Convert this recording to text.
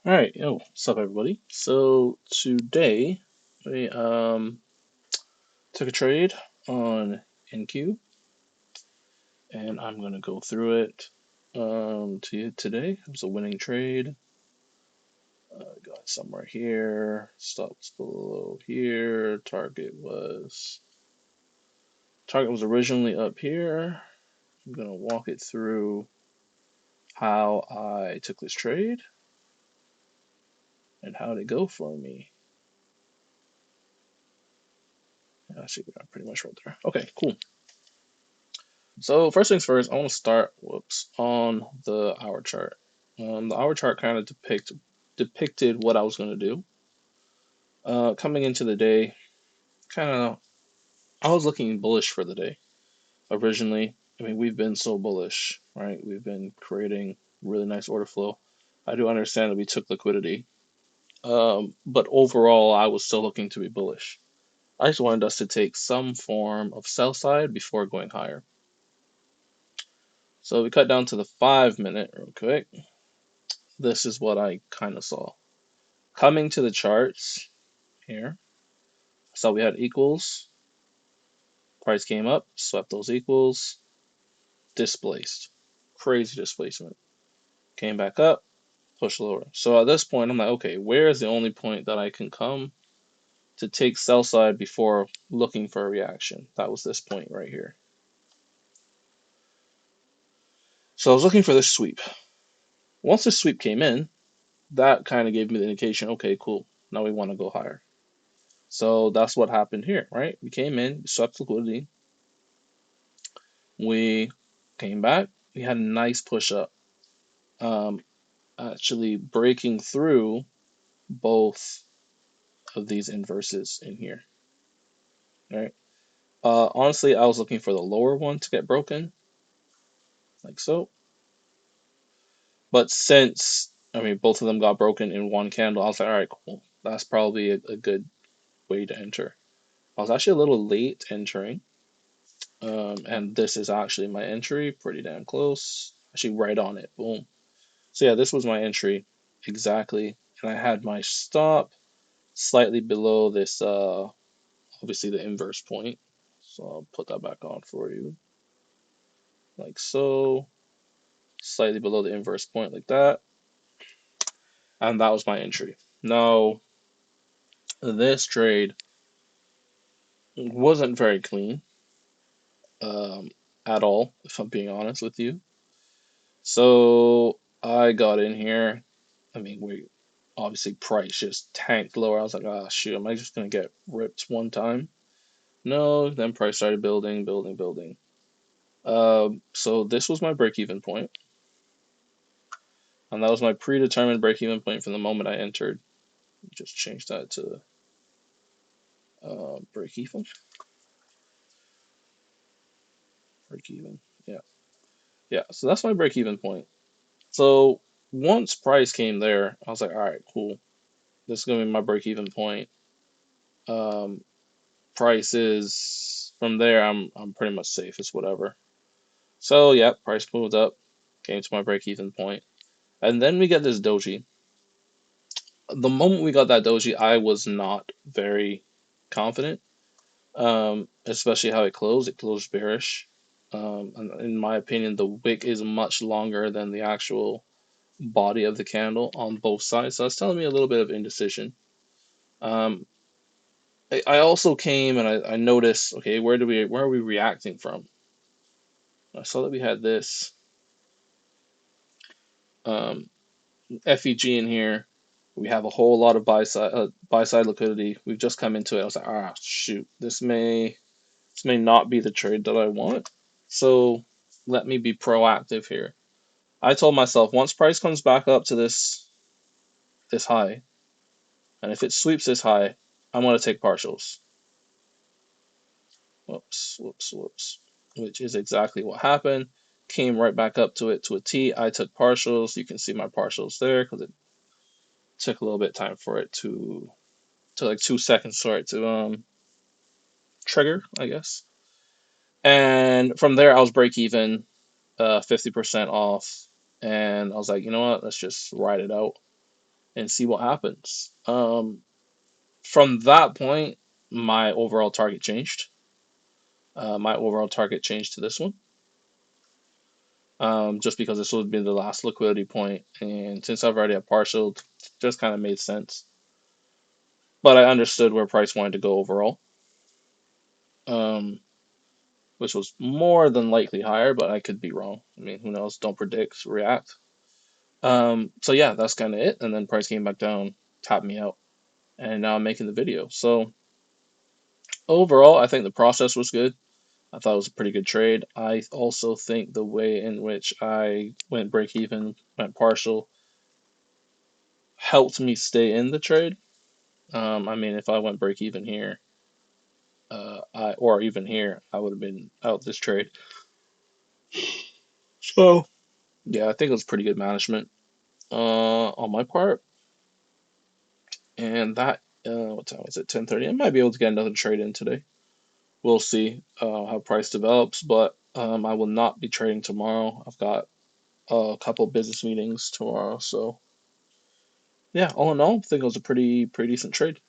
All right, yo, what's up, everybody? So today we took a trade on NQ, and I'm gonna go through it to you today. It was a winning trade. Got somewhere here. Stops below here. Target was originally up here. I'm gonna walk it through how I took this trade and how it go for me. I see I pretty much wrote there. Okay, cool. So first things first, I want to start, on the hour chart. The hour chart kind of depicted what I was going to do. Coming into the day, kind of, I was looking bullish for the day originally. I mean, we've been so bullish, right? We've been creating really nice order flow. I do understand that we took liquidity, but overall, I was still looking to be bullish. I just wanted us to take some form of sell side before going higher. So we cut down to the 5 minute real quick. This is what I kind of saw. Coming to the charts here, so we had equals, price came up, swept those equals, displaced. Crazy displacement. Came back up, pushed lower. So at this point, I'm like, okay, where is the only point that I can come to take sell side before looking for a reaction? That was this point right here. So I was looking for this sweep. Once the sweep came in, that kind of gave me the indication, okay, cool, now we want to go higher. So that's what happened here, right? We came in, swept liquidity, we came back. We had a nice push up, um, actually breaking through both of these inverses in here. Right. Honestly, I was looking for the lower one to get broken, like so. But since I mean both of them got broken in one candle, I was like, all right, cool. That's probably a good way to enter. I was actually a little late entering, and this is actually my entry, pretty damn close. Actually, right on it. Boom. So yeah, this was my entry exactly, and I had my stop slightly below this, obviously the inverse point. So I'll put that back on for you, like so, slightly below the inverse point, like that, and that was my entry. Now, this trade wasn't very clean, um, at all, if I'm being honest with you. So I got in here. I mean, we obviously price just tanked lower. I was like, ah, shoot, am I just gonna get ripped one time? No, then price started building, building, building. So this was my break-even point, and that was my predetermined break-even point from the moment I entered. Just change that to break-even. Break-even. Yeah, yeah. So that's my break-even point. So once price came there, I was like, all right, cool. This is gonna be my break-even point. Um, Price is from there. I'm pretty much safe. It's whatever. So yeah, price moved up, came to my break-even point, and then we get this doji. The moment we got that doji, I was not very confident, especially how it closed. It closed bearish. And in my opinion, the wick is much longer than the actual body of the candle on both sides. So it's telling me a little bit of indecision. Um, I also came and I noticed, okay, where are we reacting from? I saw that we had this um, FEG in here. We have a whole lot of buy side liquidity. We've just come into it. I was like, ah, shoot, this may not be the trade that I want. So let me be proactive here. I told myself once price comes back up to this high, and if it sweeps this high, I'm gonna take partials. Whoops, whoops, whoops. Which is exactly what happened. Came right back up to it to a T. I took partials. You can see my partials there because it took a little bit of time for it to like 2 seconds for it to trigger, I guess. And from there, I was break even, 50% off, and I was like, you know what? Let's just ride it out. and see what happens. From that point, my overall target changed. My overall target changed to this one, just because this would be the last liquidity point, and since I've already had partial, just kind of made sense. But I understood where price wanted to go overall, um, which was more than likely higher, but I could be wrong. I mean, who knows? Don't predict, react. So yeah, that's kind of it. And then price came back down, tapped me out, and now I'm making the video. So overall, I think the process was good. I thought it was a pretty good trade. I also think the way in which I went break even, went partial, helped me stay in the trade. I mean, if I went break even here, I or even here, I would have been out this trade. So yeah, I think it was pretty good management on my part. And that what time was it? 10:30. I might be able to get another trade in today. We'll see how price develops, but I will not be trading tomorrow. I've got a couple business meetings tomorrow, so yeah. All in all, I think it was a pretty decent trade.